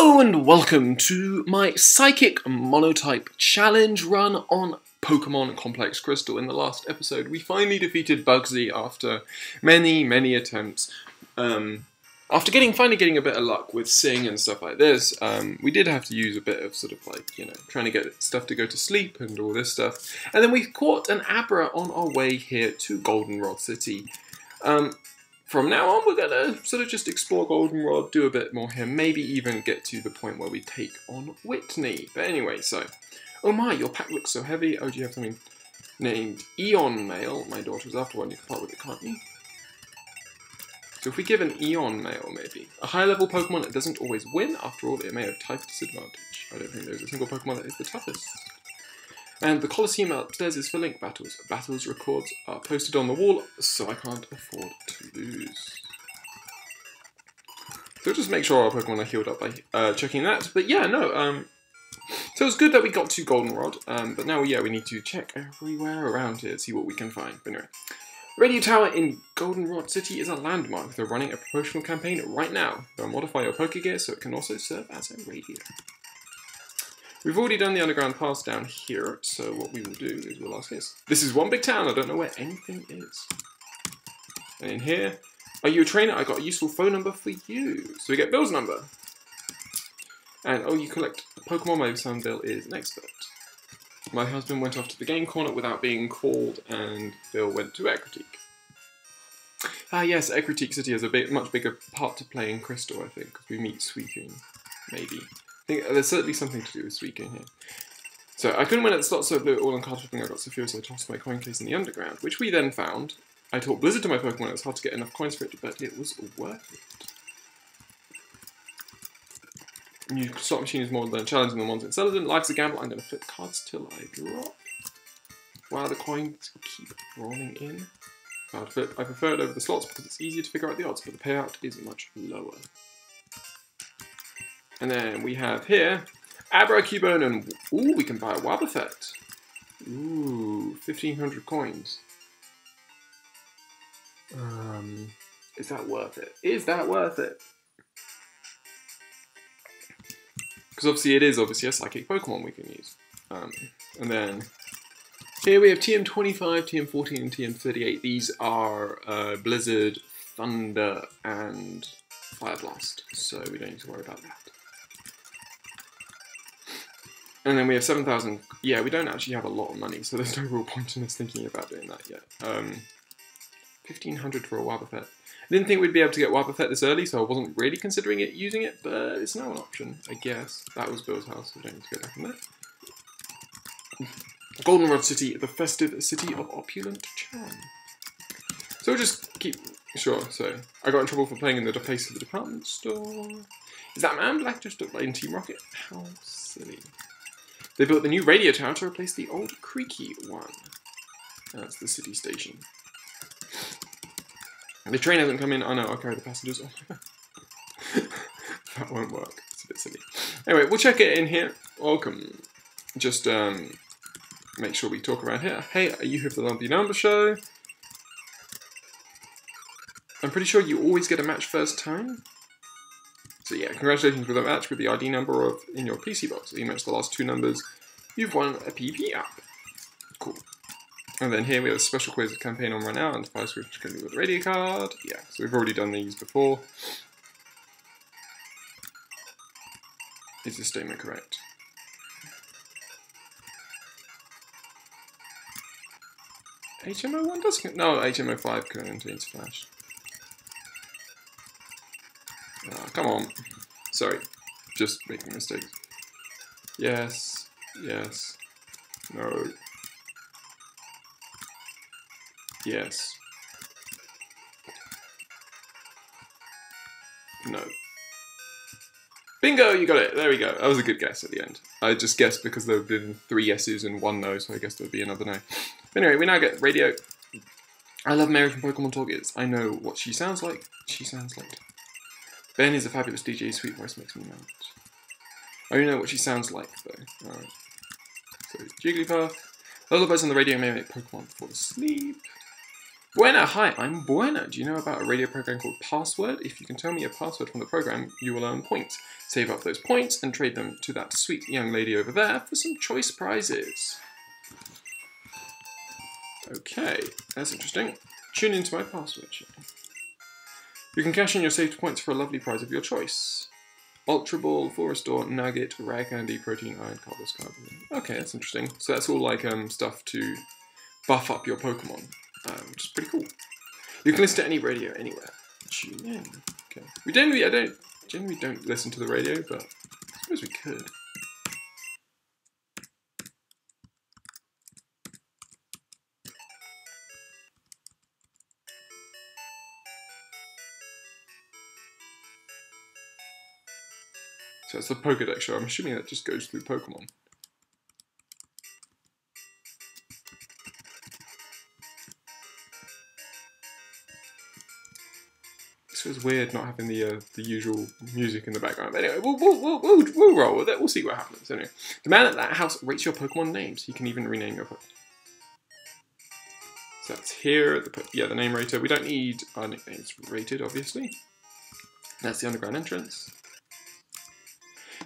Hello and welcome to my Psychic Monotype challenge run on Pokemon Complex Crystal. In the last episode, we finally defeated Bugsy after many attempts. After finally getting a bit of luck with Sing and stuff like this, we did have to use a bit of trying to get stuff to go to sleep and all this stuff. And then we caught an Abra on our way here to Goldenrod City. From now on, we're going to just explore Goldenrod, do a bit more here, maybe even get to the point where we take on Whitney. But anyway, oh my, your pack looks so heavy. Oh, do you have something named Eon Mail? My daughter's after one, you can part with it, can't you? So if we give an Eon Mail, maybe. A high-level Pokemon that doesn't always win, after all, it may have type disadvantage. I don't think there's a single Pokemon that is the toughest. And the Colosseum upstairs is for Link battles. Battles records are posted on the wall, so I can't afford to lose. So just make sure our Pokemon are healed up by checking that. But yeah, no, so it's good that we got to Goldenrod, but now, yeah, we need to check everywhere around here, see what we can find. But anyway, Radio Tower in Goldenrod City is a landmark. They're running a promotional campaign right now. They'll modify your Pokegear so it can also serve as a radio. We've already done the underground pass down here, so what we will do is we'll ask this. This is one big town, I don't know where anything is. And in here, are you a trainer? I got a useful phone number for you. So we get Bill's number. And oh, you collect Pokemon, my son Bill is an expert. My husband went off to the game corner without being called, and Bill went to Ecruteak. Ah yes, Ecruteak City has a much bigger part to play in Crystal, I think, because we meet Suicune, maybe. I think there's certainly something to do with Suicune here. So I couldn't win at the slot, so I blew it all on card flipping. I got so furious I tossed my coin case in the underground, which we then found. I taught Blizzard to my Pokemon, it was hard to get enough coins for it, but it was worth it. New slot machine is more than challenging than ones in Celadon. Life's a gamble, I'm going to flip cards till I drop. Wow, the coins keep rolling in. I prefer it over the slots because it's easier to figure out the odds, but the payout is much lower. And then we have here, Abra, Cubone, and ooh, we can buy a Wobbuffet. Ooh, 1,500 coins. Is that worth it? Is that worth it? Because obviously it is a psychic Pokemon we can use. And then here we have TM25, TM14, and TM38. These are Blizzard, Thunder, and Fire Blast, so we don't need to worry about that. And then we have 7,000. Yeah, we don't actually have a lot of money, so there's no real point in us thinking about doing that yet. 1,500 for a Wobbuffet. I didn't think we'd be able to get Wobbuffet this early, so I wasn't really considering using it, but it's now an option, I guess. That was Bill's house, so we don't need to go back in there. Goldenrod City, the festive city of opulent charm. So we'll just keep... Sure, so I got in trouble for playing in the place of the department store. Is that Man Black just up in Team Rocket? How silly. They built the new radio tower to replace the old creaky one. That's the city station. The train hasn't come in. Oh no, I'll carry the passengers. Oh my god. That won't work. It's a bit silly. Anyway, we'll check it in here. Welcome. Just make sure we talk around here. Hey, are you here for the Lumpy Number Show? I'm pretty sure you always get a match first time. So yeah, congratulations with a match with the ID number in your PC box. If you match the last two numbers, you've won a PvP app. Cool. And then here we have a special quiz campaign on right now, and fire switch can do with a radio card. Yeah, so we've already done these before. Is this statement correct? HMO1 does... No, HMO5 contains Flash. Come on. Sorry. Just making mistakes. Yes. Yes. No. Yes. No. Bingo! You got it! There we go. That was a good guess at the end. I just guessed because there have been 3 yeses and 1 no, so I guess there would be another no. But anyway, we now get radio. I love Mary from Pokemon Talkers. I know what she sounds like. She sounds like... Ben is a fabulous DJ, his sweet voice makes me melt. I only know what she sounds like, though. Alright. So, Jigglypuff. Lullabies on the radio may make Pokemon fall asleep. Buena, hi, I'm Buena. Do you know about a radio program called Password? If you can tell me a password from the program, you will earn points. Save up those points and trade them to that sweet young lady over there for some choice prizes. Okay, that's interesting. Tune into my password. You can cash in your saved points for a lovely prize of your choice. Ultra Ball, Forest Door, Nugget, Rare Candy, Protein, Iron, Cobblers, Carbon. Okay, that's interesting. So that's all like stuff to buff up your Pokemon, which is pretty cool. You can listen to any radio anywhere. Tune in. Okay. I generally don't listen to the radio, but I suppose we could. So it's the Pokedex show. I'm assuming that just goes through Pokemon. This feels weird not having the usual music in the background. But anyway, we'll roll with it. We'll see what happens. Anyway, the man at that house rates your Pokemon names. He can even rename your Pokemon. So that's here. The name rater. We don't need our nicknames rated, obviously. That's the underground entrance.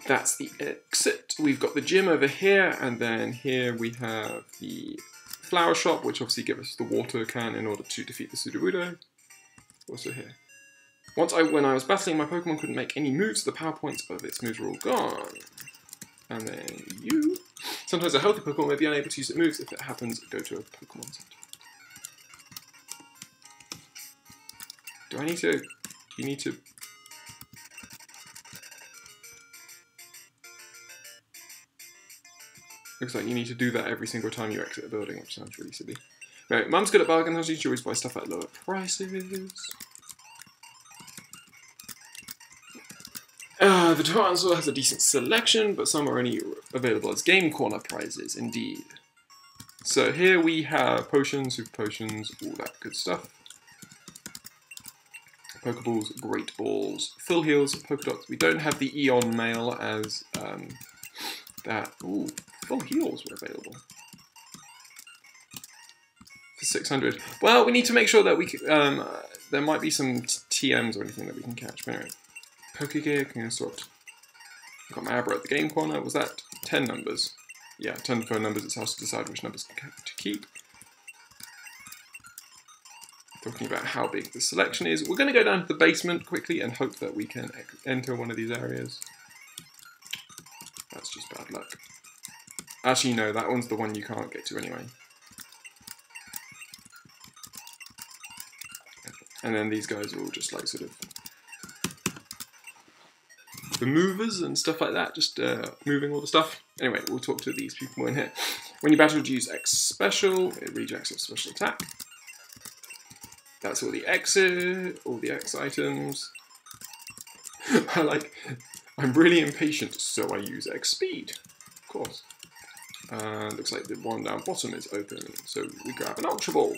That's the exit. We've got the gym over here, and then here we have the flower shop, which obviously gives us the water can in order to defeat the Sudowoodo. Also here. When I was battling, my Pokemon couldn't make any moves. The power points of its moves were all gone. And then you. Sometimes a healthy Pokemon may be unable to use its moves. If it happens, go to a Pokemon Center. Do you need to... Looks like you need to do that every single time you exit a building, which sounds really silly. Right, Mum's good at bargain hunting. She always buys stuff at lower prices. The toy also has a decent selection, but some are only available as Game Corner prizes, indeed. So here we have potions, super potions, all that good stuff. Pokeballs, Great Balls, Full Heals, Pokedots. We don't have the Eon Mail as that. Ooh, Full Heals were available. For 600. Well, we need to make sure that we there might be some TMs or anything that we can catch. But anyway. Pokegear, can I sort? I've got my Abra at the Game Corner. Was that 10 numbers? Yeah, 10 phone numbers. It's us to decide which numbers to keep. Talking about how big the selection is. We're going to go down to the basement quickly and hope that we can enter one of these areas. That's just bad luck. Actually, no, that one's the one you can't get to anyway. And then these guys are all just like sort of the movers and stuff like that, just moving all the stuff. Anyway, we'll talk to these people in here. When you battle, use X Special, it rejects a special attack. That's all the X items. I'm really impatient, so I use X Speed, of course. Looks like the one down bottom is open, so we grab an Ultra Ball.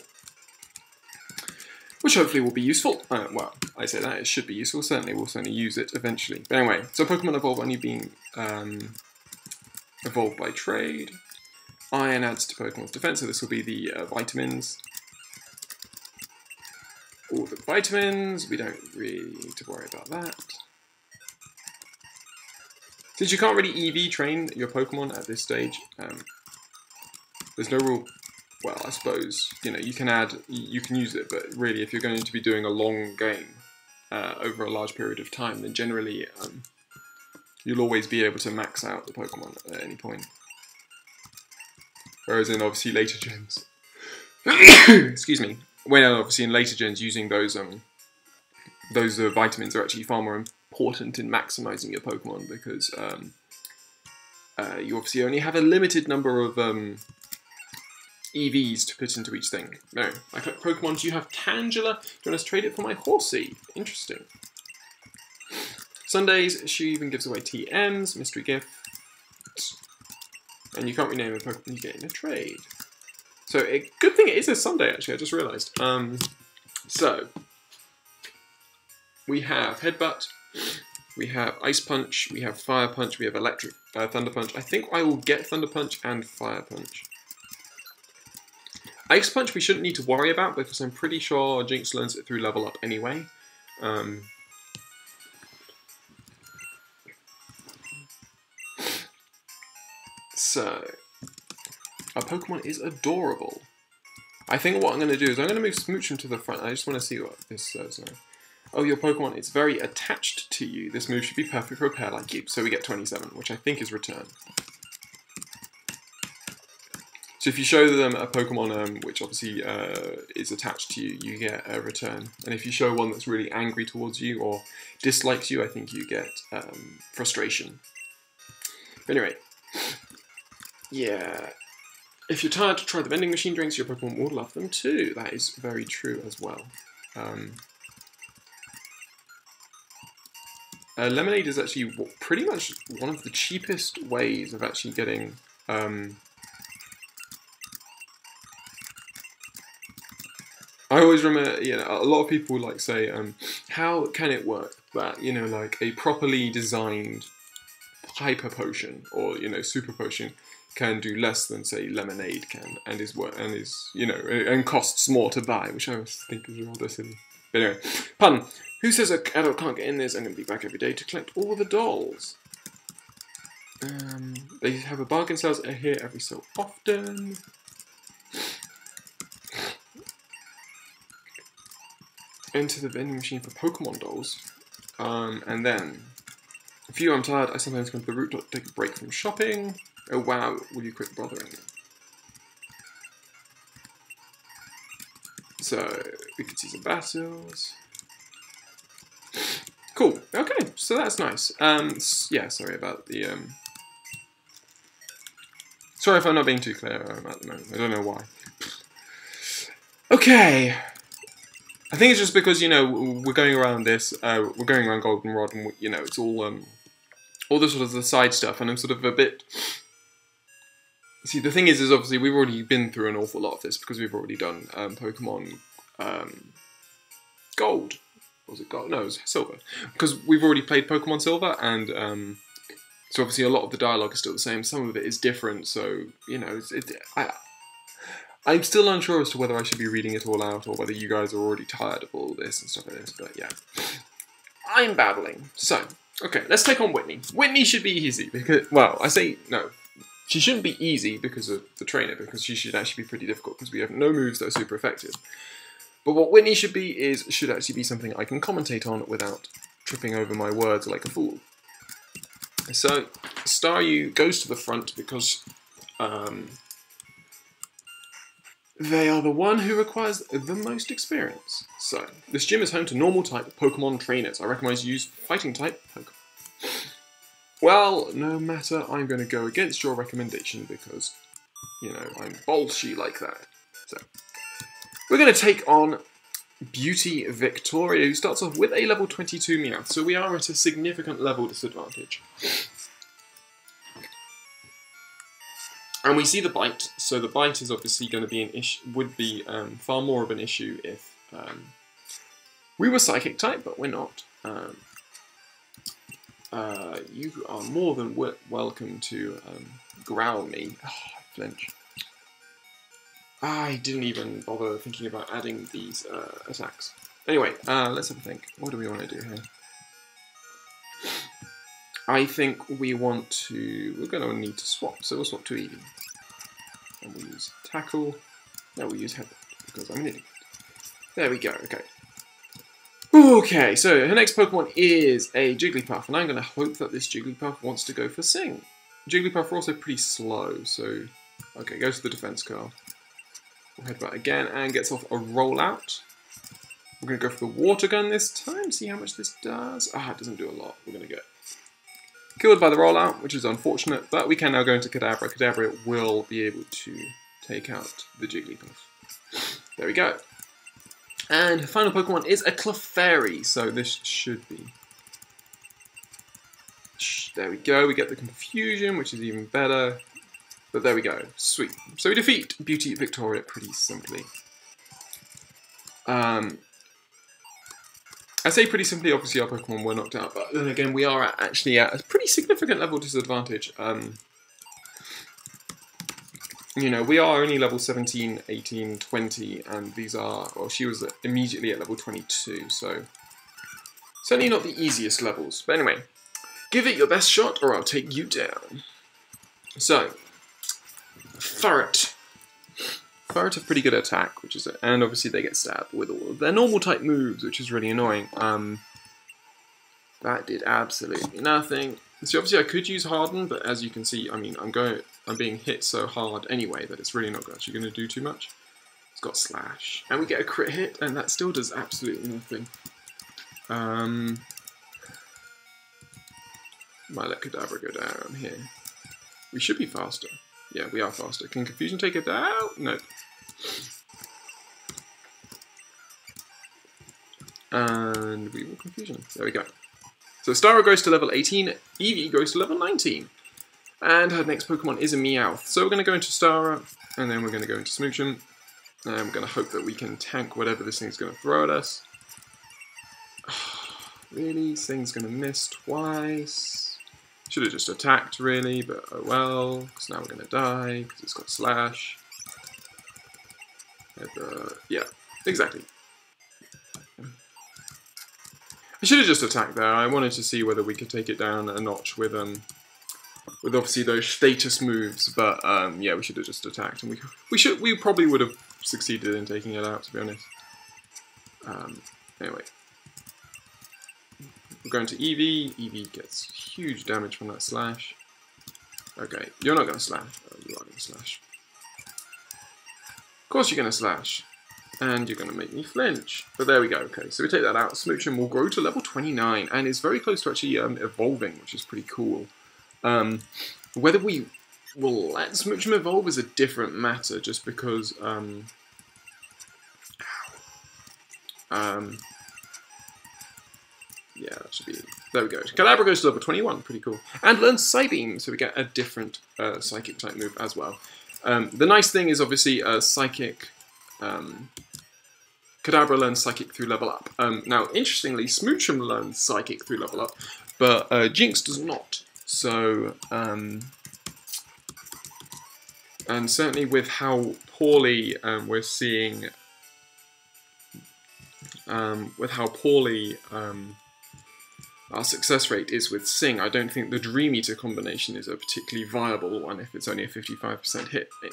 Which hopefully will be useful. Well, I say that, it should be useful. We'll certainly use it eventually. But anyway, so Pokemon evolve only being evolved by trade. Iron adds to Pokemon's defense, so this will be the vitamins. All the vitamins, we don't really need to worry about that. Since you can't really EV train your Pokemon at this stage, there's no real... Well, I suppose, you can use it, but really if you're going to be doing a long game over a large period of time, then generally you'll always be able to max out the Pokemon at any point. Whereas in obviously later gens, excuse me, when obviously in later gens using those vitamins are actually far more important in maximizing your Pokemon because you obviously only have a limited number of EVs to put into each thing. No, I collect Pokemon. Do you have Tangela? Do you want us to trade it for my Horsey? Interesting. Sundays, she even gives away TMs, mystery gift. And you can't rename a Pokemon you get in a trade. So, good thing it is a Sunday, actually, I just realised. So, we have Headbutt, we have Ice Punch, we have Fire Punch, we have Electric Thunder Punch. I think I will get Thunder Punch and Fire Punch. Ice Punch we shouldn't need to worry about because I'm pretty sure Jinx learns it through level up anyway. So, our Pokemon is adorable. I think what I'm going to do is I'm going to move Smoochum to the front. I just want to see what this says now. Oh, your Pokemon is very attached to you. This move should be perfect for a pair like you. So we get 27, which I think is return. So if you show them a Pokemon which obviously is attached to you, you get a return. And if you show one that's really angry towards you or dislikes you, I think you get frustration. But anyway, yeah. If you're tired to try the vending machine drinks, your Pokemon will love them too. That is very true as well. Lemonade is actually pretty much one of the cheapest ways of actually getting... I always remember, you know, a lot of people like say, how can it work that, you know, like a properly designed hyper potion or, you know, super potion can do less than, say, lemonade can, and is you know, and costs more to buy, which I always think is rather silly. But anyway, pun. Who says an adult can't get in this? I'm going to be back every day to collect all the dolls. They have a bargain sales here every so often. Enter the vending machine for Pokemon dolls. And then, if I'm tired, I sometimes come to the root to take a break from shopping. Oh wow, will you quit bothering me? So, we can see some battles. Cool, okay, so that's nice. Yeah, sorry about the... Sorry if I'm not being too clear at the moment, I don't know why. Okay. I think it's just because, you know, we're going around this, we're going around Goldenrod, and, you know, it's all the sort of the side stuff, and I'm sort of a bit... See, the thing is obviously we've already been through an awful lot of this, because we've already done Pokemon Gold. Was it Gold? No, it was Silver. Because we've already played Pokemon Silver, and so obviously a lot of the dialogue is still the same, some of it is different, so, you know, I'm still unsure as to whether I should be reading it all out or whether you guys are already tired of all this and stuff like this, but yeah. I'm babbling. So, okay, let's take on Whitney. Whitney should be easy because, well, I say no. She shouldn't be easy because of the trainer, because she should actually be pretty difficult because we have no moves that are super effective. But what Whitney should be should actually be something I can commentate on without tripping over my words like a fool. So, Staryu goes to the front because they are the one who requires the most experience. So, this gym is home to normal type Pokemon trainers. I recommend you use fighting type Pokemon. Well, no matter, I'm going to go against your recommendation because, you know, I'm bolshy like that. So, we're going to take on Beauty Victoria, who starts off with a level 22 Meowth. So we are at a significant level disadvantage. And we see the bite, so the bite is obviously going to be an issue, would be far more of an issue if we were Psychic type, but we're not. You are more than welcome to growl me. Oh, I flinch. I didn't even bother thinking about adding these attacks. Anyway, let's have a think. What do we want to do here? I think we're going to need to swap, so we'll swap to Eevee. And we'll use Tackle. No, we'll use Headbutt, because I'm an idiot. There we go, okay. Okay, so her next Pokemon is a Jigglypuff, and I'm going to hope that this Jigglypuff wants to go for Sing. Jigglypuff are also pretty slow, so... Okay, goes to the defense curl. We'll Headbutt again, and gets off a Rollout. We're going to go for the Water Gun this time, see how much this does. Ah, it doesn't do a lot. We're going to get killed by the Rollout, which is unfortunate, but we can now go into Kadabra. Kadabra will be able to take out the Jigglypuff. There we go. And her final Pokemon is a Clefairy, so this should be... There we go, we get the Confusion, which is even better. But there we go, sweet. So we defeat Beauty Victoria pretty simply. I say pretty simply, obviously our Pokemon were knocked out, but then again we are actually at a pretty significant level disadvantage. you know, we are only level 17, 18, 20, and these are, well, she was immediately at level 22, so certainly not the easiest levels. But anyway, give it your best shot or I'll take you down. So, Ferret. Ferret have pretty good attack, which is, and obviously they get stabbed with all of their normal type moves, which is really annoying. That did absolutely nothing. So obviously I could use Harden, but as you can see, I mean, I'm being hit so hard anyway that it's really not actually going to do too much. It's got Slash, and we get a crit hit, and that still does absolutely nothing. Might let Kadabra go down here. We should be faster. Yeah, we are faster. Can Confusion take it down? No. And we will Confusion. There we go. So Stara goes to level 18, Eevee goes to level 19. And her next Pokemon is a Meowth. So we're going to go into Stara, and then we're going to go into Smoochum. And we're going to hope that we can tank whatever this thing's going to throw at us. Really? This thing's going to miss twice. Should have just attacked, really, but oh well. Because now we're going to die, because it's got Slash. Yeah, exactly. I should have just attacked there. I wanted to see whether we could take it down a notch with obviously those status moves, but yeah, we should have just attacked, and we probably would have succeeded in taking it out, to be honest. Anyway, we're going to Eevee. Eevee gets huge damage from that Slash. Okay, you're not going to slash. Oh, you are going to slash. Of course you're going to slash. And you're going to make me flinch. But there we go. Okay, so we take that out. Smoochum will grow to level 29 and is very close to actually evolving, which is pretty cool. Whether we will let Smoochum evolve is a different matter, just because yeah, that should be... There we go. Kadabra goes to level 21. Pretty cool. And learns Psybeam, so we get a different Psychic type move as well. The nice thing is obviously Psychic... Kadabra learns Psychic through level up. Now, interestingly, Smoochum learns Psychic through level up, but Jinx does not. So, and certainly with how poorly we're seeing... with how poorly our success rate is with Sing, I don't think the Dream Eater combination is a particularly viable one if it's only a 55% hit rate.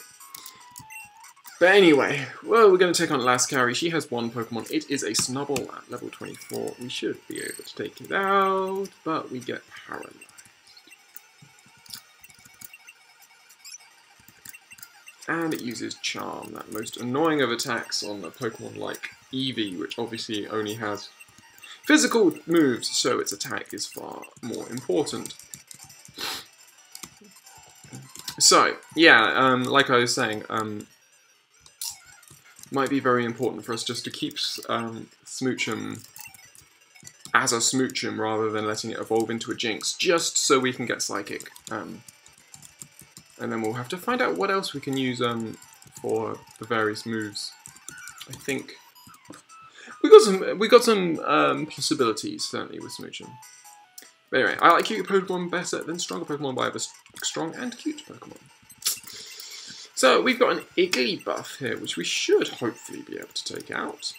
But anyway, well, we're going to take on Lascari. She has one Pokemon. It is a Snubble at level 24. We should be able to take it out, but we get paralyzed. And it uses Charm, that most annoying of attacks on a Pokemon like Eevee, which obviously only has physical moves, so its attack is far more important. So, yeah, like I was saying, might be very important for us just to keep Smoochum as a Smoochum rather than letting it evolve into a Jinx, just so we can get Psychic. And then we'll have to find out what else we can use for the various moves. I think we got some possibilities certainly with Smoochum. But anyway, I like cute Pokemon better than stronger Pokemon, but I have a strong and cute Pokemon. So we've got an Igglybuff here, which we should hopefully be able to take out,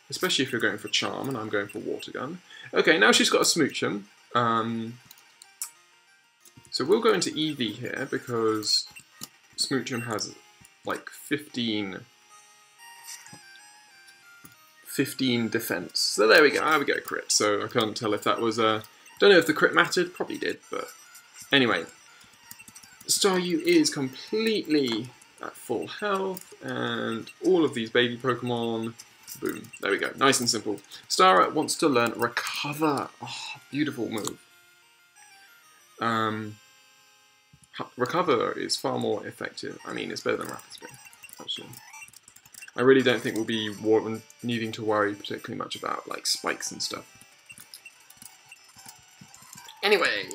especially if you're going for Charm and I'm going for Water Gun. Okay, now she's got a Smoochum. So we'll go into Eevee here because Smoochum has like 15 defense. So there we go. We get a crit. So I can't tell if that was don't know if the crit mattered. Probably did, but anyway. Staryu is completely at full health, and all of these baby Pokemon, boom, there we go, nice and simple. Stara wants to learn Recover. Oh, beautiful move. Recover is far more effective. I mean, it's better than Rapid Spin, actually. I really don't think we'll be needing to worry particularly much about, like, spikes and stuff. Anyway,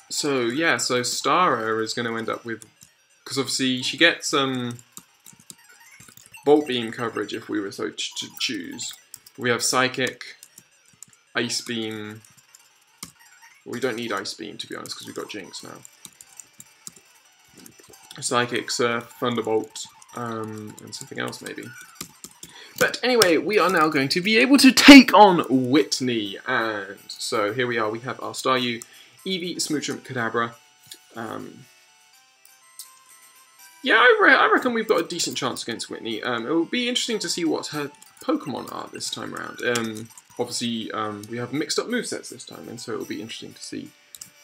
so yeah, so Stara is going to end up with, because obviously she gets Volt Beam coverage if we were so to choose. We have Psychic, Ice Beam. We don't need Ice Beam, to be honest, because we've got Jinx now. Psychic, Surf, Thunderbolt, and something else maybe. But anyway, we are now going to be able to take on Whitney. And so here we are, we have our Staryu, Eevee, Smoochum, Kadabra. Yeah, I reckon we've got a decent chance against Whitney. It will be interesting to see what her Pokemon are this time around. Obviously, we have mixed up movesets this time, and so it will be interesting to see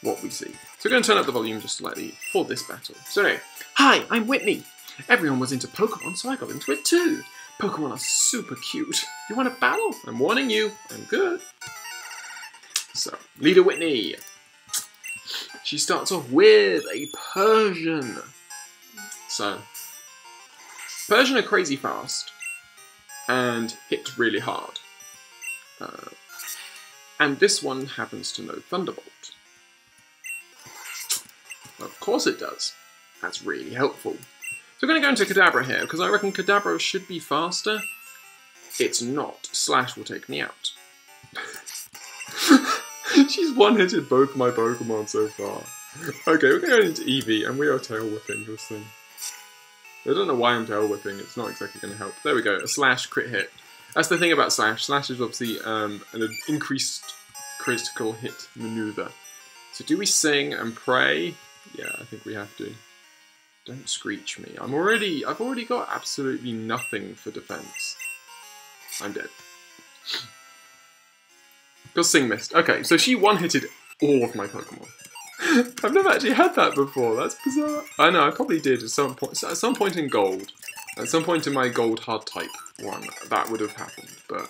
what we see. So we're going to turn up the volume just slightly for this battle. So anyway, hi, I'm Whitney. Everyone was into Pokemon, so I got into it too. Pokemon are super cute. You want to battle? I'm warning you, I'm good. So, Leader Whitney. She starts off with a Persian. So, Persian are crazy fast and hit really hard. And this one happens to know Thunderbolt. Of course it does. That's really helpful. So we're going to go into Kadabra here, because I reckon Kadabra should be faster. It's not. Slash will take me out. She's one-hitted both my Pokemon so far. Okay, we're going into Eevee, and we are tail whipping this thing. I don't know why I'm tail whipping, it's not exactly going to help. There we go, a Slash crit hit. That's the thing about Slash. Slash is obviously an increased critical hit maneuver. So do we sing and pray? Yeah, I think we have to. Don't screech me. I've already got absolutely nothing for defense. I'm dead. Because Sing missed. Okay, so she one-hitted all of my Pokemon. I've never actually had that before. That's bizarre. I know, I probably did at some point in Gold. At some point in my Gold hard type one, that would have happened. But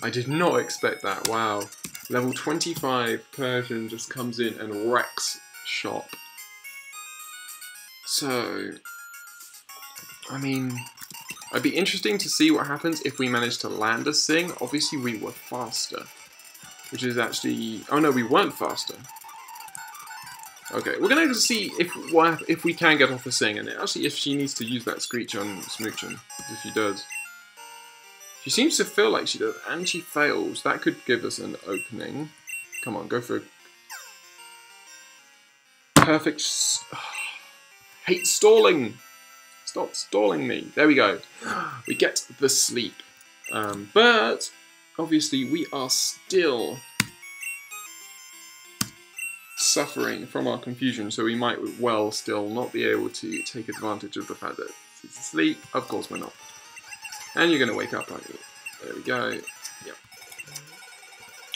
I did not expect that. Wow. Level 25 Persian just comes in and wrecks shop. So, I mean, it'd be interesting to see what happens if we manage to land a Sing. Obviously, we were faster, which is actually... Oh no, we weren't faster. Okay, we're going to see if we can get off a Sing, and actually if she needs to use that Screech on Smoochum, if she does. She seems to feel like she does, and she fails. That could give us an opening. Come on, go for a... Perfect... Hate stalling! Stop stalling me. There we go. We get the sleep. But, obviously, we are still suffering from our confusion, so we might well still not be able to take advantage of the fact that she's asleep. Of course we're not. And you're going to wake up, aren't you? There we go. Yep.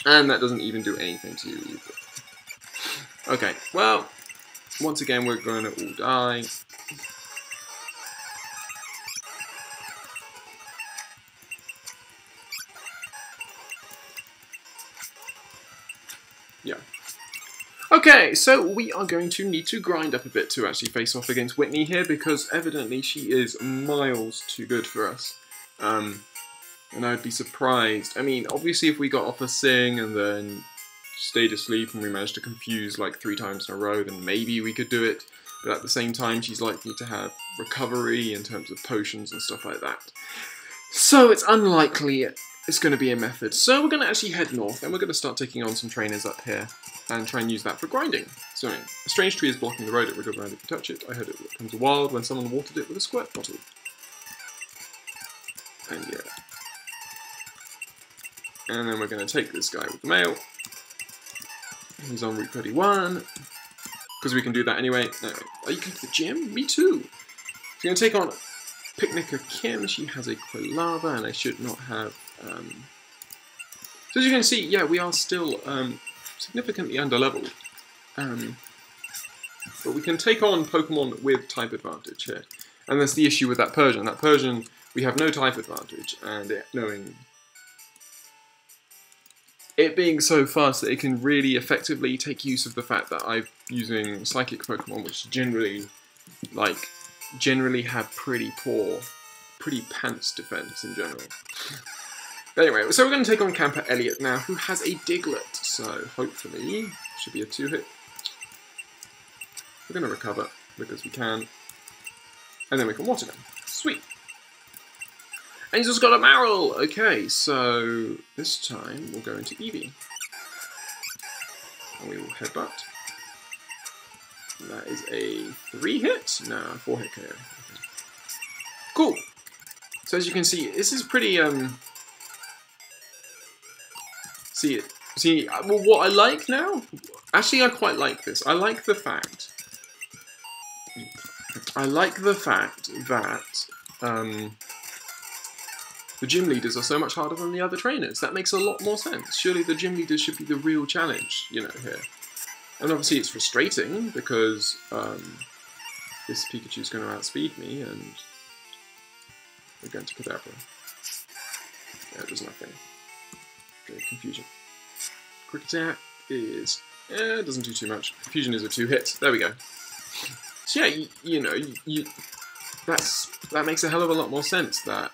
And that doesn't even do anything to you either. Okay, well... Once again, we're going to all die. Yeah. Okay, so we are going to need to grind up a bit to actually face off against Whitney here, because evidently she is miles too good for us. And I'd be surprised. I mean, obviously if we got off a Sing and then stayed asleep and we managed to confuse like 3 times in a row, then maybe we could do it. But at the same time, she's likely to have recovery in terms of potions and stuff like that. So it's unlikely it's going to be a method. So we're going to actually head north, and we're going to start taking on some trainers up here and try and use that for grinding. So a strange tree is blocking the road. It will go around if you touch it. I heard it comes wild when someone watered it with a squirt bottle. And yeah. And then we're going to take this guy with the mail. He's on Route 31, because we can do that anyway. No, are you going to the gym? Me too. So we're going to take on Picnicker Kim. She has a Quilava, and I should not have... So as you can see, yeah, we are still significantly under-leveled. But we can take on Pokemon with type advantage here. And that's the issue with that Persian. That Persian, we have no type advantage, and it being so fast that it can really effectively take use of the fact that I'm using Psychic Pokemon, which generally have pretty pants defense in general. But anyway, so we're going to take on Camper Elliot now, who has a Diglett, so hopefully should be a 2-hit. We're going to recover, because we can. And then we can water them. Sweet! And he's also got a Marill! Okay, so this time we'll go into Eevee. And we will headbutt. That is a 3-hit? No, 4-hit KO. Okay. Cool. So as you can see, this is pretty well, what I like now, actually I quite like this. I like the fact that the gym leaders are so much harder than the other trainers. That makes a lot more sense. Surely the gym leaders should be the real challenge, you know, here. And obviously it's frustrating because this Pikachu's going to outspeed me and we're going to Kadabra. Yeah, it does nothing. Okay, Confusion. Quick Attack is... it doesn't do too much. Confusion is a 2-hit. There we go. So yeah, you know, that makes a hell of a lot more sense that...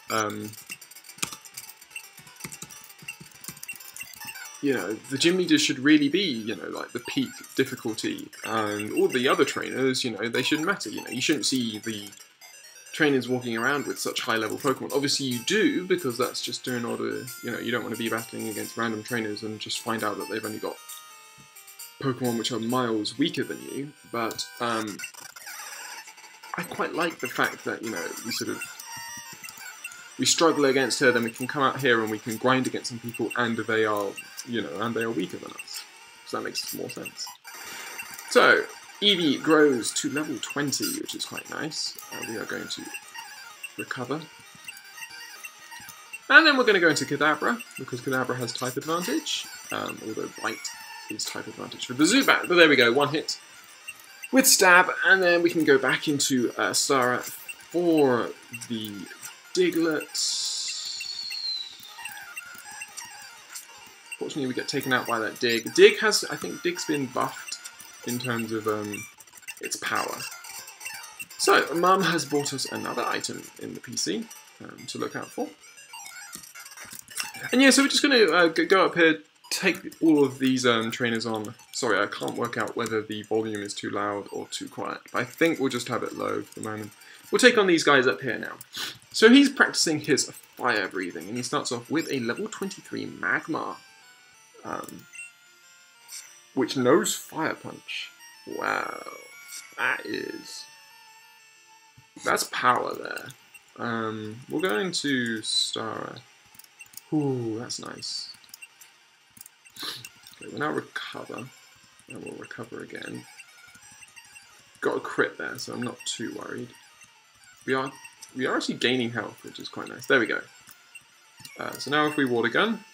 you know, the gym leaders should really be, you know, like the peak difficulty, and all the other trainers, you know, they shouldn't matter. You know, you shouldn't see the trainers walking around with such high-level Pokemon. Obviously you do, because that's just in order, you know, you don't want to be battling against random trainers and just find out that they've only got Pokemon which are miles weaker than you. But I quite like the fact that, you know, we struggle against her, then we can come out here and we can grind against some people, and they are, you know, and they are weaker than us. So that makes more sense. So, Eevee grows to level 20, which is quite nice. We are going to recover. And then we're going to go into Kadabra, because Kadabra has type advantage, although Bite is type advantage for the Zubat. But there we go, 1 hit with Stab, and then we can go back into Sarah for the Diglett. Fortunately, we get taken out by that Dig. Dig has, I think Dig's been buffed in terms of its power. So, Mum has bought us another item in the PC to look out for. And yeah, so we're just going to go up here, take all of these trainers on. Sorry, I can't work out whether the volume is too loud or too quiet. But I think we'll just have it low for the moment. We'll take on these guys up here now. So he's practicing his fire breathing, and he starts off with a level 23 Magmar, which knows Fire Punch. Wow, that's power there. We'll go into Stara. Ooh, that's nice. Okay, we'll now recover, and we'll recover again. Got a crit there, so I'm not too worried. We are actually gaining health, which is quite nice. There we go. So now if we Water Gun,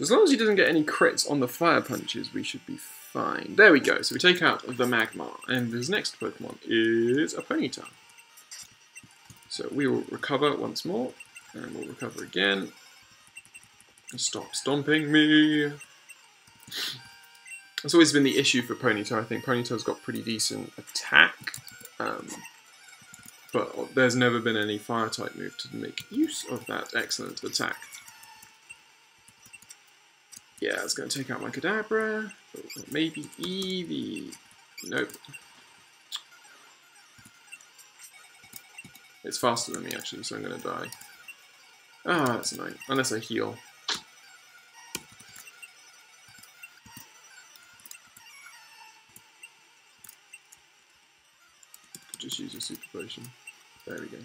as long as he doesn't get any crits on the Fire Punches, we should be fine. There we go. So we take out the Magmar, and his next Pokemon is a Ponyta. So we will recover once more, and we'll recover again. Stop stomping me. That's always been the issue for Ponyta. I think Ponyta's got pretty decent attack, but there's never been any Fire-type move to make use of that excellent attack. Yeah, it's going to take out my Kadabra. Maybe Eevee. Nope. It's faster than me, actually, so I'm going to die. Ah, that's annoying. Unless I heal. Just use a Super Potion. There we go.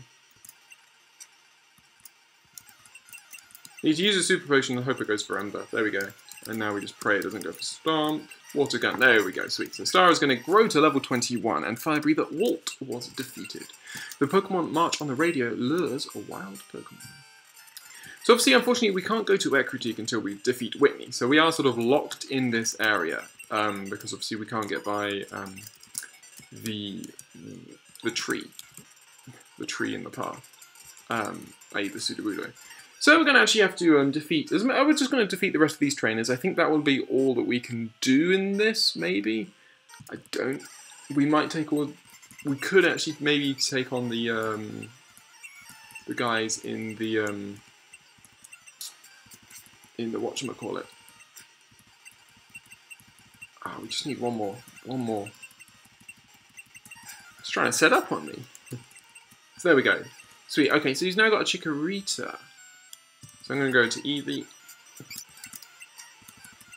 Need to use a Super Potion and hope it goes for Ember. There we go. And now we just pray it doesn't go for Stomp. Water Gun. There we go. Sweet. So Star is going to grow to level 21, and Fire Breather Walt was defeated. The Pokemon March on the radio lures a wild Pokemon. So obviously, unfortunately, we can't go to Air Critique until we defeat Whitney. So we are sort of locked in this area, because obviously we can't get by the tree. The tree in the path. I.e. the Sudowoodo. So we're going to actually have to defeat... We're just going to defeat the rest of these trainers. I think that will be all that we can do in this, maybe? I don't... We might take all... We could actually maybe take on the guys in the whatchamacallit. Ah, we just need one more. One more. It's trying to set up on me. So there we go. Sweet. Okay, so he's now got a Chikorita. So I'm going to go to Eevee.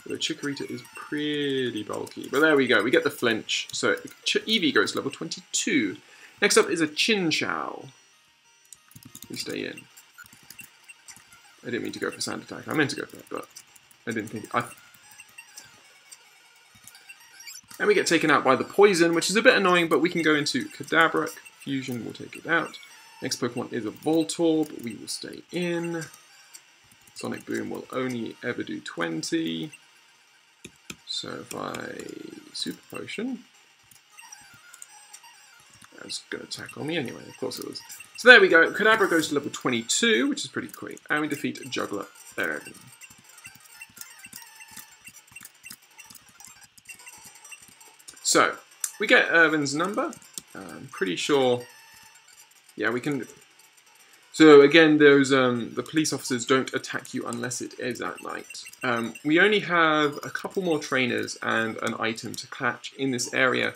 The Chikorita is pretty bulky. But there we go, we get the flinch. So Eevee goes to level 22. Next up is a Chinchou. We stay in. I didn't mean to go for Sand Attack. I meant to go for that, but I didn't think... And we get taken out by the Poison, which is a bit annoying, but we can go into Kadabra. Fusion will take it out. Next Pokemon is a Voltorb. We will stay in. Sonic Boom will only ever do 20. So if I Super Potion... That's going to tackle me anyway, of course it was. So there we go, Kadabra goes to level 22, which is pretty quick, and we defeat Juggler there. So, we get Irvin's number. I'm pretty sure, yeah, we can... So again, those the police officers don't attack you unless it is at night. We only have a couple more trainers and an item to catch in this area,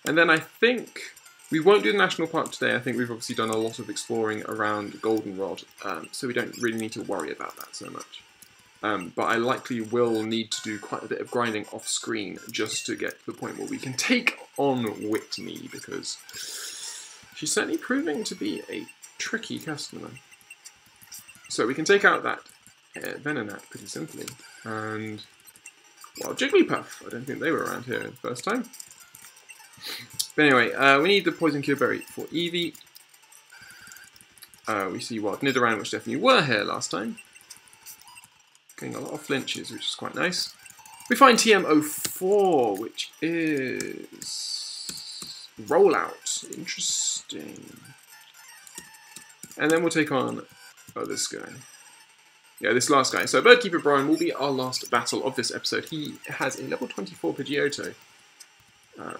and then I think... We won't do the National Park today. I think we've obviously done a lot of exploring around Goldenrod, so we don't really need to worry about that so much. But I likely will need to do quite a bit of grinding off-screen just to get to the point where we can take on Whitney, because she's certainly proving to be a tricky customer. So we can take out that Venonat pretty simply. And, well, Jigglypuff. I don't think they were around here the first time. But anyway, we need the Poison Cure Berry for Eevee. We see Wild Nidoran, which definitely were here last time. Getting a lot of flinches, which is quite nice. We find TM04, which is... Rollout. Interesting. And then we'll take on this guy. Yeah, this last guy. So Birdkeeper Brian will be our last battle of this episode. He has a level 24 Pidgeotto.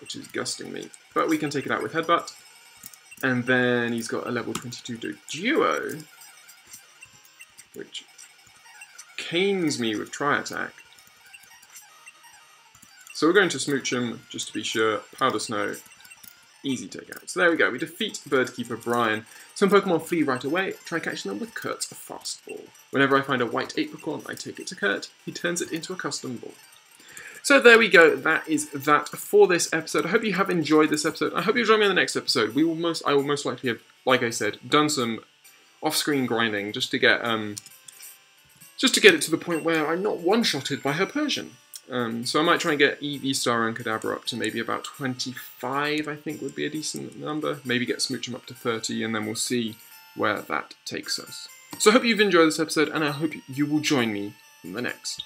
Which is gusting me. But we can take it out with Headbutt. And then he's got a level 22 Duo, which canes me with Tri-Attack. So we're going to smooch him, just to be sure. Powder Snow, easy takeout. So there we go, we defeat Birdkeeper Brian. Some Pokemon flee right away. Try catching them with Kurt's Fastball. Whenever I find a white Apricorn, I take it to Kurt. He turns it into a custom ball. So there we go, that is that for this episode. I hope you have enjoyed this episode. I hope you join me in the next episode. I will most likely have, like I said, done some off-screen grinding just to get it to the point where I'm not one-shotted by her Persian. So I might try and get Eevee, Star, and Kadabra up to maybe about 25, I think would be a decent number. Maybe get Smoochum up to 30, and then we'll see where that takes us. So I hope you've enjoyed this episode, and I hope you will join me in the next.